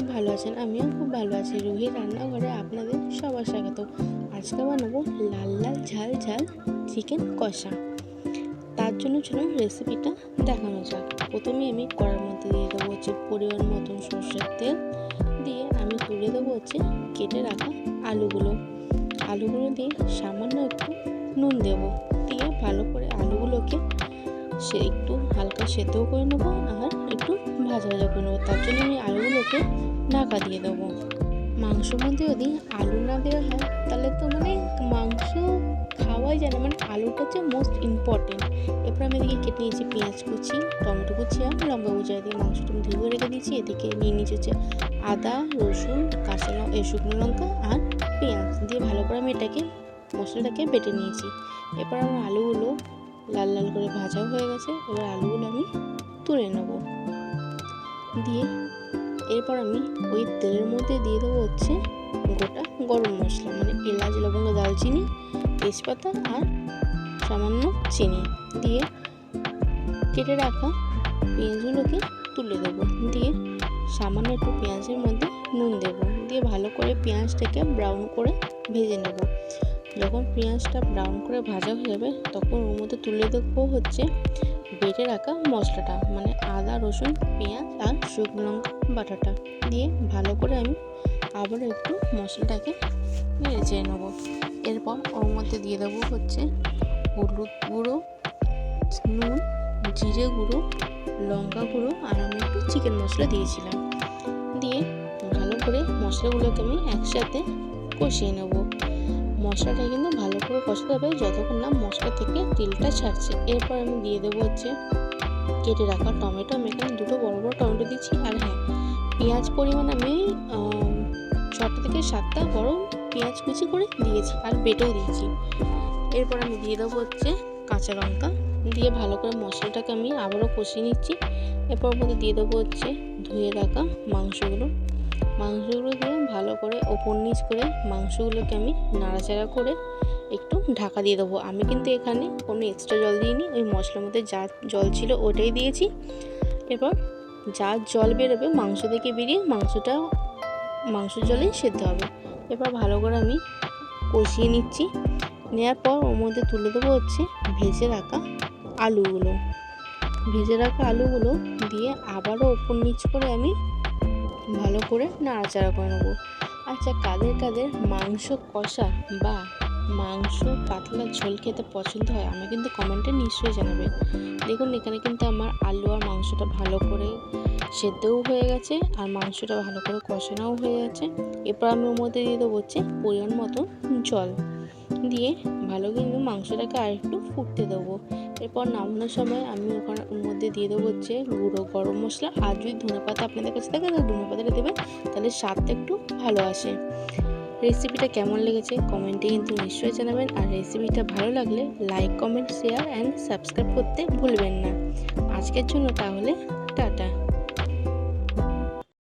খুব ভালো আছেন, আমিও খুব ভালো আছি। রুহির রান্নাঘরে আপনাদের সবার স্বাগত। আজকে বানাবো লাল লাল ঝাল ঝাল চিকেন কষা। তার জন্য চলুন রেসিপিটা দেখানো যাক। প্রথমে আমি কড়ার মধ্যে দিয়ে দেবো পরিমাণ মতন সর্ষের তেল, দিয়ে আমি তুলে দেবো কেটে রাখা আলুগুলো দিয়ে সামান্য একটু নুন দেবো, দিয়ে ভালো করে আলুগুলোকে একটু হালকা সেদ্ধ করে নেবো আর একটু ভাজা ভাজা করে নেবো। তার জন্য আমি আলুগুলোকে ঢাকা দিয়ে দেবো। মাংসর মধ্যে যদি আলু না দেওয়া হয় তাহলে তো মাংস খাওয়াই যায় না, আলুটা মোস্ট ইম্পর্টেন্ট। এরপর আমি এদিকে কেটে নিয়েছি পেঁয়াজ কুচি, টমেটো কুচি আর লঙ্কা কুচি দিয়ে মাংসটা আমি ধুয়ে রেখে দিয়েছি। এদিকে নিয়ে নিয়েছি আদা, রসুন, কাঁচা শুকনো লঙ্কা আর পেঁয়াজ দিয়ে ভালো করে আমি মশলাটাকে বেটে নিয়েছি। এরপর আমার আলুগুলো লাল লাল করে ভাজাও হয়ে গেছে। এবার আলুগুলো আমি তুলে নেব, দিয়ে এরপর আমি ওই তেলের মধ্যে দিয়ে দেবো গোটা গরম মশলা, এলাচ, লবঙ্গ, দারচিনি, তেজপাতা আর সামান্য চিনি দিয়ে কেটে রাখা পেঁয়াজগুলোকে তুলে দেবো, দিয়ে সামান্য একটু পেঁয়াজের মধ্যে নুন দেবো, দিয়ে ভালো করে পেঁয়াজটাকে ব্রাউন করে ভেজে নেব। যখন পেঁয়াজটা ব্রাউন করে ভাজা হয়ে যাবে তখন ওর মধ্যে তুলে দেবো বেটে রাখা মশলাটা, আদা, রসুন, পেঁয়াজ আর শুকনো লঙ্কা বাটাটা দিয়ে ভালো করে আমি আবারও একটু মশলাটাকে নেড়ে চেড়ে নেবো। এরপর ওর মধ্যে দিয়ে দেবো হলুদ গুঁড়ো, নুন, জিরে গুঁড়ো, লঙ্কা গুঁড়ো আর আমি একটু চিকেন মশলা দিয়েছিলাম, দিয়ে ভালো করে মশলাগুলোকে আমি একসাথে কষিয়ে নেব। মশলাটা কিন্তু ভালো করে কষাতে হবে যতক্ষণ না মশলা থেকে তেলটা ছাড়ছে। এরপর আমি দিয়ে দেবো কেটে রাখা টমেটো। আমি এখানে দুটো বড় বড় টমেটো দিচ্ছি, আর হ্যাঁ, পেঁয়াজ পরিমাণ আমি 6 থেকে 7টা বড় পেঁয়াজ কুচি করে দিয়েছি আর বেটেও দিয়েছি। এরপর আমি দিয়ে দেবো কাঁচা লঙ্কা, দিয়ে ভালো করে মশলাটাকে আমি আবারও কষিয়ে নিচ্ছি। এরপর মধ্যে দিয়ে দেবো ধুয়ে রাখা মাংসগুলো দিয়ে ভালো করে ওপর নিচ করে মাংসগুলোকে আমি নাড়াচাড়া করে একটু ঢাকা দিয়ে দেবো। আমি কিন্তু এখানে কোনো এক্সট্রা জল দিইনি, ওই মশলার মধ্যে যা জল ছিল ওটাই দিয়েছি। এরপর যা জল বেরোবে মাংস থেকে বেরিয়ে মাংসের জলেই সেদ্ধ হবে। এরপর ভালো করে আমি কষিয়ে নিচ্ছি। নেওয়ার পর ওর মধ্যে তুলে দেবো ভেজে রাখা আলুগুলো দিয়ে আবারও ওপর নিচ করে আমি ভালো করে নাড়াচাড়া করে নেবো। আচ্ছা, কাদের মাংস কষা বা মাংস পাতলা ঝোল খেতে পছন্দ হয় আমি কিন্তু কমেন্টে নিশ্চয়ই জানাবেন। দেখুন এখানে কিন্তু আমার আলু আর মাংসটা ভালো করে সেদ্ধও হয়ে গেছে আর মাংসটা ভালো করে কষানোও হয়ে গেছে। এরপর আমি ওর মধ্যে দিয়ে দেবো পরিমাণ মতো জল, দিয়ে ভালো কিন্তু মাংসটাকে আর একটু ফুটতে দেবো। এরপর নামানোর সময় আমি ওর মধ্যে দিয়ে দেবো গুঁড়ো গরম মশলা, আর যদি ধনেপাতা আপনাদের কাছে থাকে তাহলে ধনেপাতাটা দেবে, তাহলে স্বাদটা একটু ভালো আসে। রেসিপিটা কেমন লেগেছে কমেন্টে কিন্তু নিশ্চয়ই জানাবেন, আর রেসিপিটা ভালো লাগলে like, comment, share and subscribe করতে ভুলবেন না। আজকের জন্য তাহলে টাটা।